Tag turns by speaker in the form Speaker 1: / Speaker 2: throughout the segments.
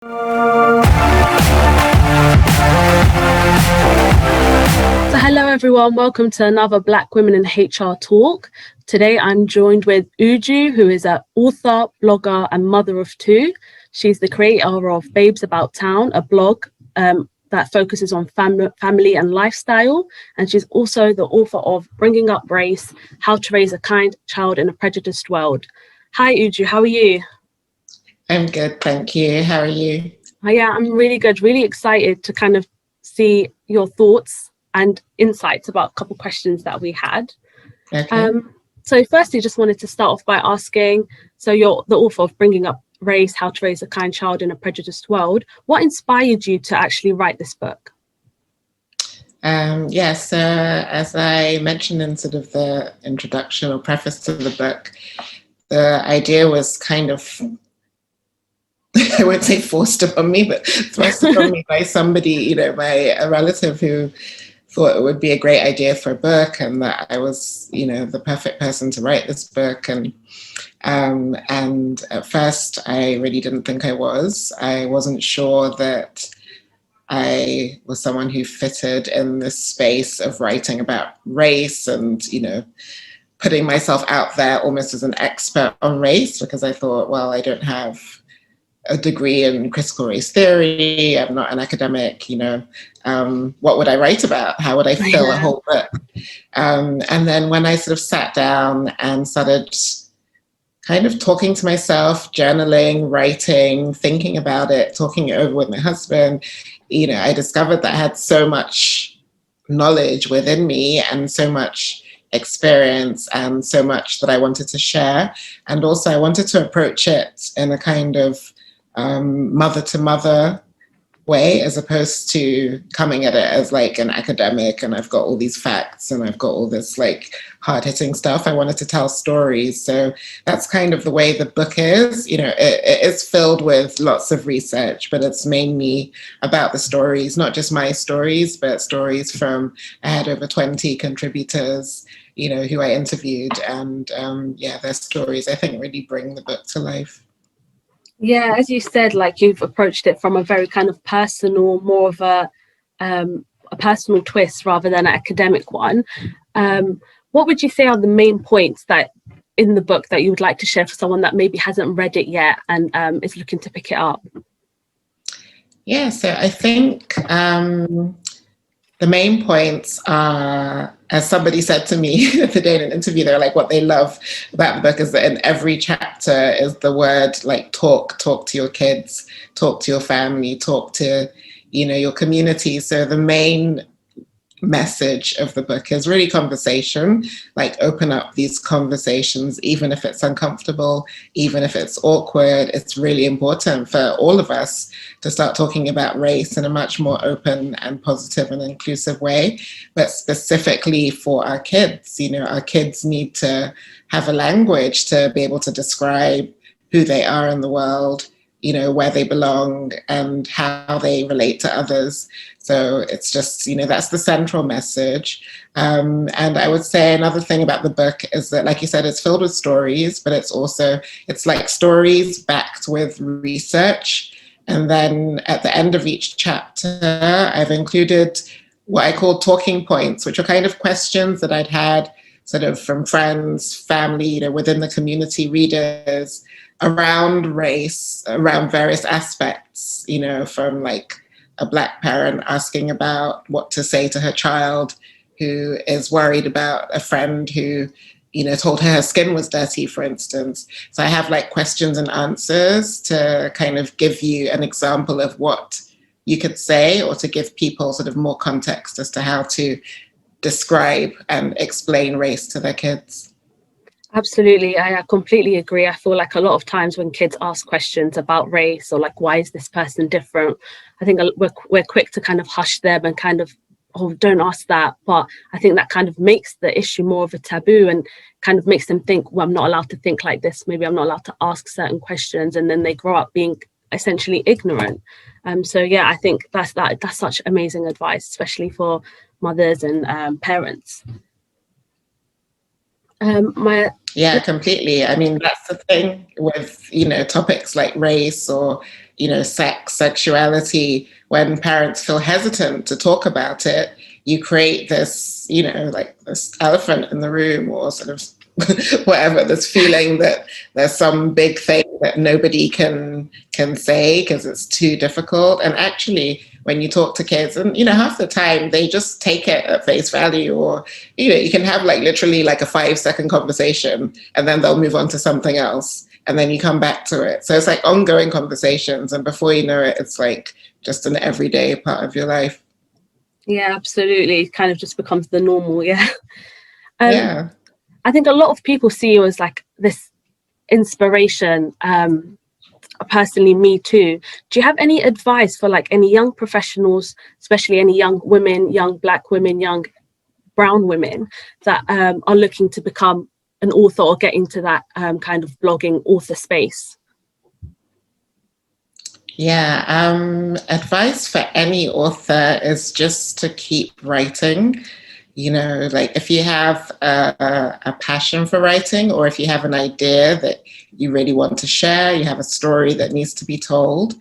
Speaker 1: So hello everyone, welcome to another Black Women in HR talk. Today I'm joined with Uju, who is an author, blogger and mother of two. She's the creator of Babes About Town, a blog that focuses on family and lifestyle. And she's also the author of Bringing Up Race, How to Raise a Kind Child in a Prejudiced World. Hi Uju, how are you?
Speaker 2: I'm good, thank you. How are you?
Speaker 1: Yeah, I'm really good, really excited to kind of see your thoughts and insights about a couple of questions that we had.
Speaker 2: Okay.
Speaker 1: So firstly, just wanted to start off by asking, so you're the author of Bringing Up Race, How to Raise a Kind Child in a Prejudiced World. What inspired you to actually write this book?
Speaker 2: Yes, as I mentioned in sort of the introduction or preface to the book, the idea was kind of, I won't say forced upon me, but thrust upon me by somebody, by a relative who thought it would be a great idea for a book and that I was, the perfect person to write this book. And at first I really didn't think I was. I wasn't sure that I was someone who fitted in this space of writing about race and, putting myself out there almost as an expert on race, because I thought, well, I don't have a degree in critical race theory. I'm not an academic, what would I write about? How would I fill a whole book? And then when I sort of sat down and started kind of talking to myself, journaling, writing, thinking about it, talking it over with my husband, I discovered that I had so much knowledge within me and so much experience and so much that I wanted to share. And also I wanted to approach it in a kind of mother to mother way, as opposed to coming at it as like an academic and I've got all these facts and I've got all this like hard-hitting stuff. I wanted to tell stories. So that's kind of the way the book is. It is filled with lots of research, but it's mainly about the stories, not just my stories, but stories from, I had over 20 contributors, who I interviewed, and their stories I think really bring the book to life.
Speaker 1: Yeah, as you said, like you've approached it from a very kind of personal, more of a personal twist rather than an academic one. What would you say are the main points that in the book that you would like to share for someone that maybe hasn't read it yet and is looking to pick it up?
Speaker 2: Yeah, so I think the main points are, as somebody said to me the other day in an interview, they're like, what they love about the book is that in every chapter is the word like talk to your kids, talk to your family, talk to, your community. So the main message of the book is really conversation, like open up these conversations, even if it's uncomfortable, even if it's awkward. It's really important for all of us to start talking about race in a much more open and positive and inclusive way, but specifically for our kids. Our kids need to have a language to be able to describe who they are in the world, where they belong and how they relate to others. So it's just, that's the central message. And I would say another thing about the book is that, like you said, it's filled with stories, but it's like stories backed with research. And then at the end of each chapter, I've included what I call talking points, which are kind of questions that I'd had sort of from friends, family, within the community, readers, around race, around various aspects, from like a Black parent asking about what to say to her child who is worried about a friend who, told her skin was dirty, for instance. So I have like questions and answers to kind of give you an example of what you could say, or to give people sort of more context as to how to describe and explain race to their kids.
Speaker 1: Absolutely, I completely agree. I feel like a lot of times when kids ask questions about race or like, why is this person different? I think we're quick to kind of hush them and kind of, oh, don't ask that. But I think that kind of makes the issue more of a taboo and kind of makes them think, well, I'm not allowed to think like this. Maybe I'm not allowed to ask certain questions. And then they grow up being essentially ignorant. So yeah, I think that's such amazing advice, especially for mothers and parents.
Speaker 2: Yeah, completely. I mean, that's the thing with, topics like race or, sex, sexuality, when parents feel hesitant to talk about it, you create this, like this elephant in the room, or sort of whatever, this feeling that there's some big thing that nobody can say because it's too difficult. And actually, when you talk to kids, and half the time they just take it at face value, or you can have like literally like a 5-second conversation and then they'll move on to something else, and then you come back to it. So it's like ongoing conversations, and before you know it, it's like just an everyday part of your life.
Speaker 1: Yeah, absolutely. It kind of just becomes the normal. Yeah.
Speaker 2: Yeah.
Speaker 1: I think a lot of people see you as like this inspiration. Personally, me too. Do you have any advice for like any young professionals, especially any young women, young Black women, young brown women that are looking to become an author or get into that kind of blogging author space?
Speaker 2: Yeah, advice for any author is just to keep writing. Like if you have a passion for writing, or if you have an idea that you really want to share, you have a story that needs to be told,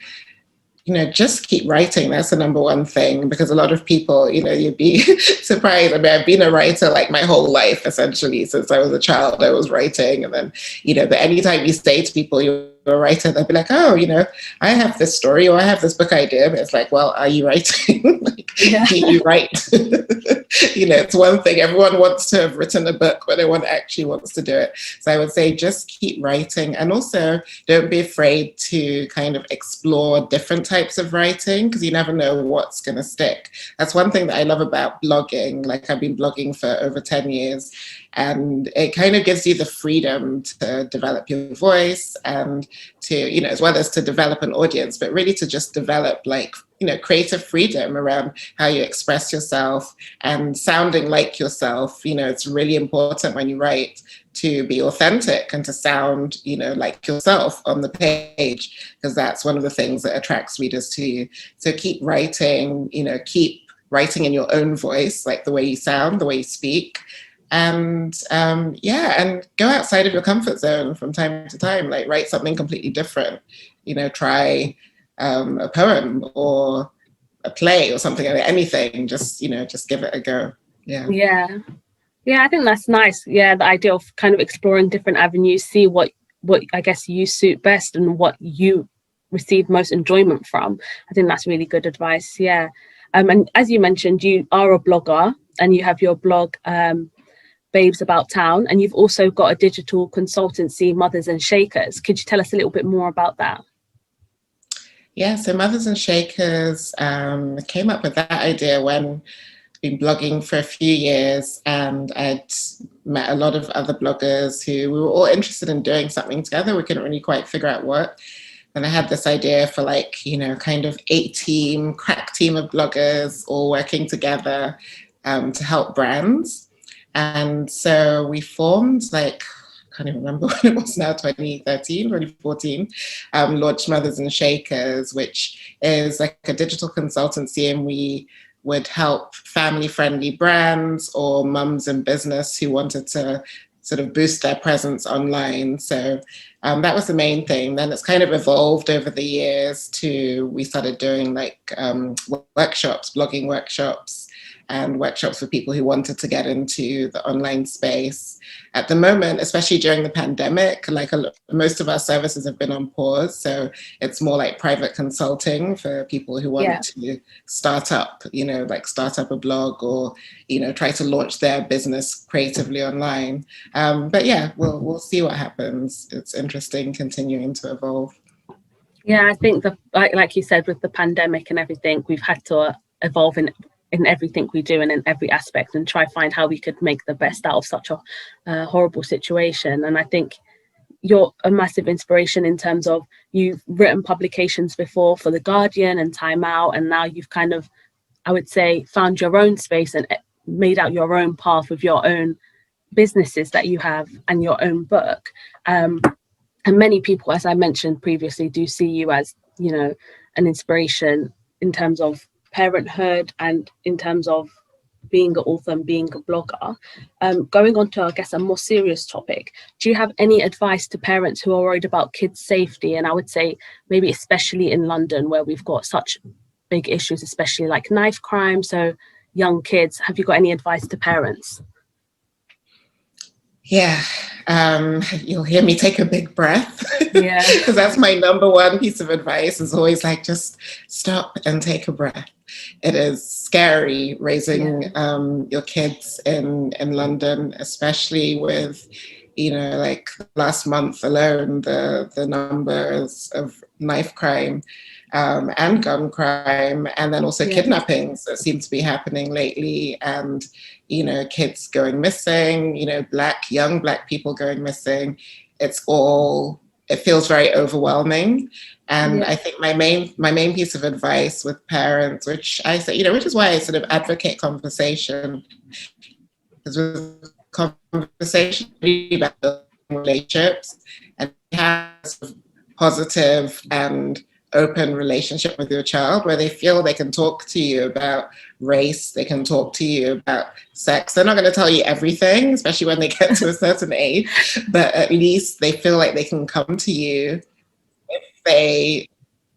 Speaker 2: just keep writing. That's the number one thing, because a lot of people, you'd be surprised. I mean, I've been a writer like my whole life, essentially. Since I was a child, I was writing. And then, but anytime you say to people you're a writer, they'll be like, oh, I have this story, or I have this book idea. But it's like, well, are you writing? Do you write? It's one thing. Everyone wants to have written a book, but no one actually wants to do it. So I would say just keep writing. And also don't be afraid to kind of explore different types of writing, because you never know what's going to stick. That's one thing that I love about blogging. Like I've been blogging for over 10 years, and it kind of gives you the freedom to develop your voice, and to, as well as to develop an audience, but really to just develop like, creative freedom around how you express yourself and sounding like yourself. It's really important when you write to be authentic and to sound, like yourself on the page, because that's one of the things that attracts readers to you. So keep writing, keep writing in your own voice, like the way you sound, the way you speak. And and go outside of your comfort zone from time to time, like write something completely different, try a poem or a play or something, anything, just give it a go.
Speaker 1: Yeah, I think that's nice. Yeah, the idea of kind of exploring different avenues, see what I guess you suit best and what you receive most enjoyment from. I think that's really good advice. Yeah. And as you mentioned, you are a blogger and you have your blog Babes About Town, and you've also got a digital consultancy, Mothers and Shakers. Could you tell us a little bit more about that?
Speaker 2: Yeah, so Mothers and Shakers came up with that idea when I've been blogging for a few years, and I'd met a lot of other bloggers who we were all interested in doing something together. We couldn't really quite figure out what. And I had this idea for like, kind of crack team of bloggers all working together to help brands. And so we formed like, I can't even remember when it was now, 2013, 2014, launched Mothers and Shakers, which is like a digital consultancy, and we would help family-friendly brands or mums in business who wanted to sort of boost their presence online. So that was the main thing. Then it's kind of evolved over the years to, we started doing like workshops, blogging workshops, and workshops for people who wanted to get into the online space. At the moment, especially during the pandemic, like most of our services have been on pause. So it's more like private consulting for people who want to start up, like start up a blog or, try to launch their business creatively online. But yeah, we'll see what happens. It's interesting continuing to evolve.
Speaker 1: Yeah, I think like you said, with the pandemic and everything, we've had to evolve in everything we do and in every aspect, and try find how we could make the best out of such a horrible situation. And I think you're a massive inspiration in terms of you've written publications before for The Guardian and Time Out, and now you've kind of, I would say, found your own space and made out your own path with your own businesses that you have and your own book. And many people, as I mentioned previously, do see you as, an inspiration in terms of parenthood and in terms of being an author and being a blogger. Going on to, I guess, a more serious topic, do you have any advice to parents who are worried about kids' safety? And I would say maybe especially in London, where we've got such big issues, especially like knife crime, so young kids. Have you got any advice to parents?
Speaker 2: Yeah, you'll hear me take a big breath.
Speaker 1: Yeah.
Speaker 2: Because that's my number one piece of advice, is always like, just stop and take a breath. It is scary raising your kids in London, especially with, like last month alone, the numbers of knife crime and gun crime, and then also kidnappings that seem to be happening lately, and kids going missing, young black people going missing. It feels very overwhelming. And I think my main piece of advice with parents, which I say, which is why I sort of advocate conversation, because with conversation about building relationships and have a positive and open relationship with your child, where they feel they can talk to you about race, they can talk to you about sex. They're not going to tell you everything, especially when they get to a certain age, but at least they feel like they can come to you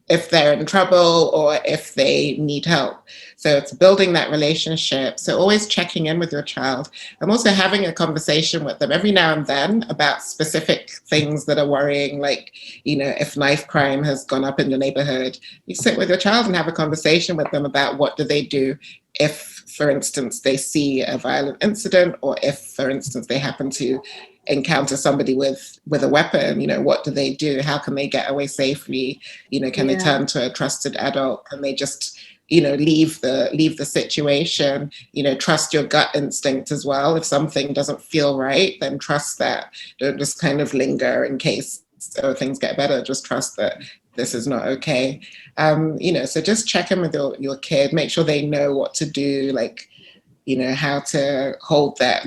Speaker 2: if they're in trouble or if they need help. So it's building that relationship. So always checking in with your child, and also having a conversation with them every now and then about specific things that are worrying, like, if knife crime has gone up in your neighborhood, you sit with your child and have a conversation with them about what do they do if, for instance, they see a violent incident, or if, for instance, they happen to encounter somebody with a weapon. What do they do? How can they get away safely? Can they turn to a trusted adult? Can they just leave the situation? Trust your gut instinct as well. If something doesn't feel right, then trust that. Don't just kind of linger in case things get better. Just trust that this is not okay. So just check in with your kid, make sure they know what to do, like, how to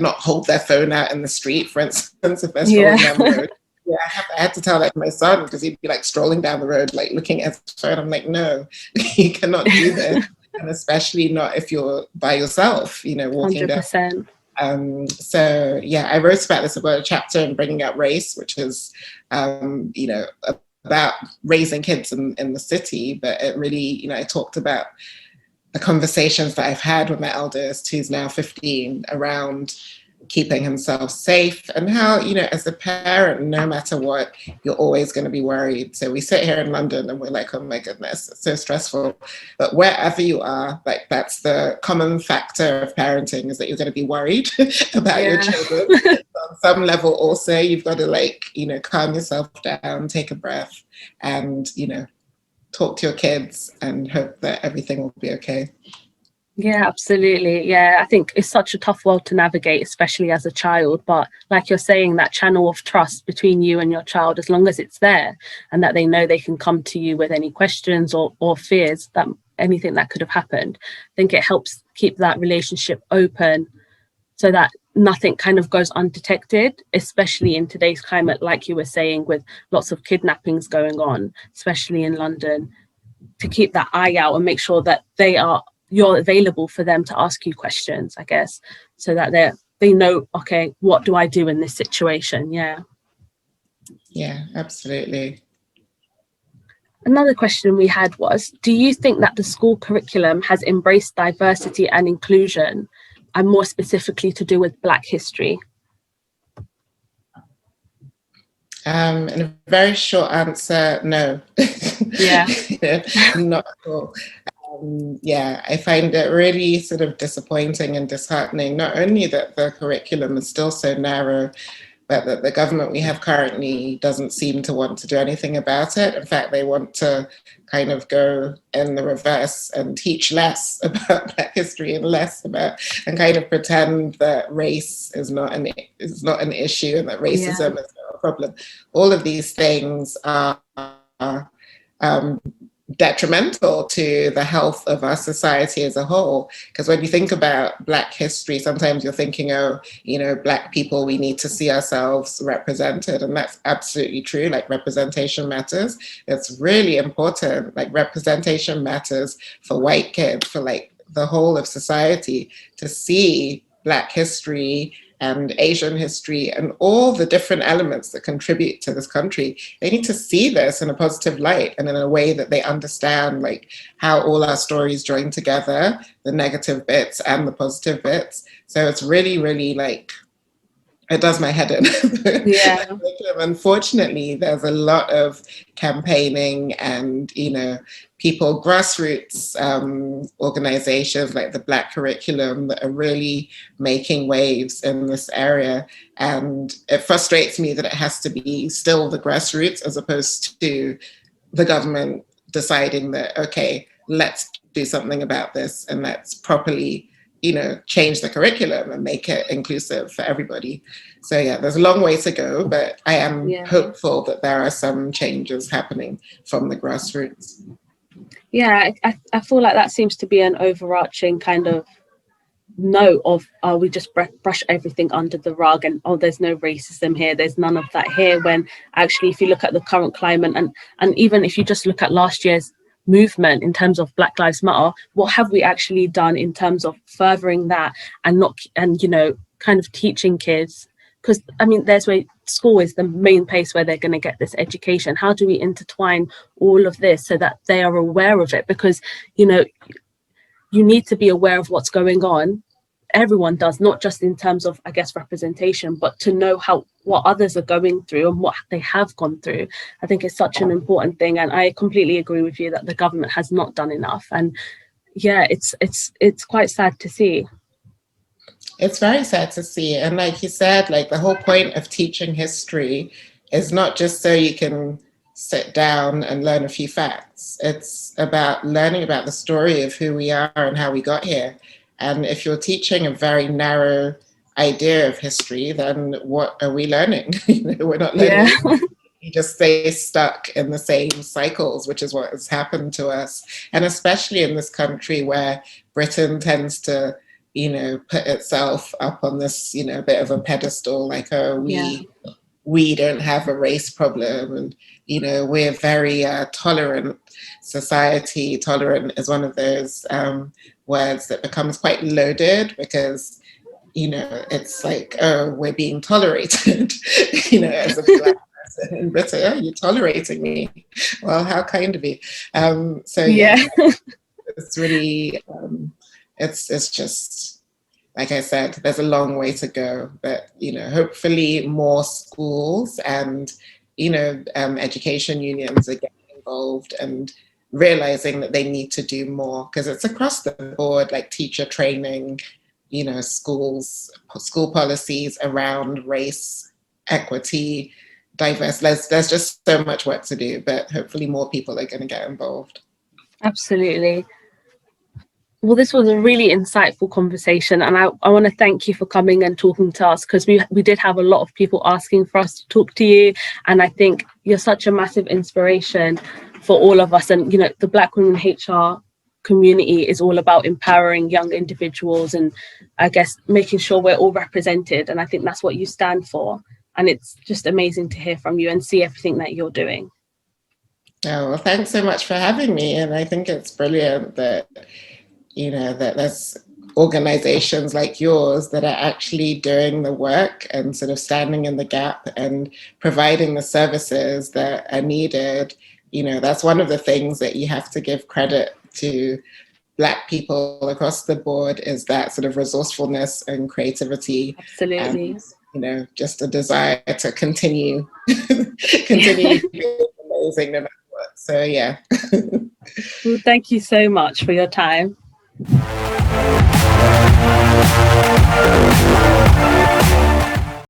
Speaker 2: not hold their phone out in the street, for instance, if they're strolling down the road. Yeah, I had to tell that to my son, because he'd be like strolling down the road, like looking at his phone. I'm like, no, you cannot do this. And especially not if you're by yourself, walking
Speaker 1: 100%.
Speaker 2: down. So yeah, I wrote about this, about a chapter in Bringing Up Race, which is, about raising kids in the city. But it really, I talked about the conversations that I've had with my eldest, who's now 15, around keeping himself safe, and how, as a parent, no matter what, you're always going to be worried. So we sit here in London and we're like, oh my goodness, it's so stressful. But wherever you are, like, that's the common factor of parenting, is that you're going to be worried about your children. On some level also, you've got to calm yourself down, take a breath, and, talk to your kids and hope that everything will be okay.
Speaker 1: Yeah, absolutely. Yeah, I think it's such a tough world to navigate, especially as a child. But like you're saying, that channel of trust between you and your child, as long as it's there and that they know they can come to you with any questions or fears, that anything that could have happened, I think it helps keep that relationship open, so that nothing kind of goes undetected, especially in today's climate, like you were saying, with lots of kidnappings going on, especially in London, to keep that eye out and make sure that you're available for them to ask you questions, I guess, so that they know, okay, what do I do in this situation? Yeah,
Speaker 2: absolutely.
Speaker 1: Another question we had was, do you think that the school curriculum has embraced diversity and inclusion, and more specifically to do with Black history?
Speaker 2: In a very short answer, no.
Speaker 1: Yeah.
Speaker 2: Not at all. I find it really sort of disappointing and disheartening, not only that the curriculum is still so narrow, but that the government we have currently doesn't seem to want to do anything about it. In fact, they want to kind of go in the reverse and teach less about Black history and kind of pretend that race is not an issue, and that racism is not a problem. All of these things are detrimental to the health of our society as a whole. Because when you think about Black history, sometimes you're thinking, Black people, we need to see ourselves represented. And that's absolutely true. Like, representation matters. It's really important. Like, representation matters for white kids, for the whole of society to see Black history and Asian history and all the different elements that contribute to this country. They need to see this in a positive light and in a way that they understand like how all our stories join together, the negative bits and the positive bits. So it's really, really like, it does my head in.
Speaker 1: Yeah.
Speaker 2: Unfortunately, there's a lot of campaigning and, people, grassroots organizations like the Black Curriculum that are really making waves in this area. And it frustrates me that it has to be still the grassroots as opposed to the government deciding that, okay, let's do something about this and let's properly change the curriculum and make it inclusive for everybody. So yeah, there's a long way to go, but I am hopeful that there are some changes happening from the grassroots.
Speaker 1: Yeah, I feel like that seems to be an overarching kind of note of, we just brush everything under the rug and, there's no racism here, there's none of that here, when actually if you look at the current climate and even if you just look at last year's movement in terms of Black Lives Matter, what have we actually done in terms of furthering that and kind of teaching kids? Because there's where school is the main place where they're going to get this education. How do we intertwine all of this so that they are aware of it? Because you need to be aware of what's going on. Everyone does, not just in terms of, I guess, representation, but to know what others are going through and what they have gone through. I think it's such an important thing, and I completely agree with you that the government has not done enough. And yeah, it's quite sad to see.
Speaker 2: It's very sad to see, and like you said, like the whole point of teaching history is not just so you can sit down and learn a few facts. It's about learning about the story of who we are and how we got here. And if you're teaching a very narrow idea of history, then what are we learning? We're not learning. Yeah. You just stay stuck in the same cycles, which is what has happened to us. And especially in this country where Britain tends to, put itself up on this, bit of a pedestal, like, we don't have a race problem. And, we're very tolerant society. Tolerant is one of those words that becomes quite loaded because, it's like, oh, we're being tolerated, as a Black person in Britain. Oh, you're tolerating me. Well, how kind of you. So yeah, it's really, it's just, like I said, there's a long way to go, but, hopefully more schools and, education unions are getting involved and realizing that they need to do more, because it's across the board, like teacher training, school policies around race, equity, diverse. There's just so much work to do, but hopefully more people are going to get involved.
Speaker 1: Absolutely. Well, this was a really insightful conversation, and I want to thank you for coming and talking to us, because we did have a lot of people asking for us to talk to you, and I think you're such a massive inspiration for all of us. And the Black Women HR community is all about empowering young individuals and, I guess, making sure we're all represented, and I think that's what you stand for. And it's just amazing to hear from you and see everything that you're doing.
Speaker 2: Oh, well, thanks so much for having me. And I think it's brilliant that that there's organizations like yours that are actually doing the work and sort of standing in the gap and providing the services that are needed. That's one of the things that you have to give credit to Black people across the board, is that sort of resourcefulness and creativity.
Speaker 1: Absolutely.
Speaker 2: And, just a desire to continue being amazing no matter what. So yeah.
Speaker 1: Well, thank you so much for your time.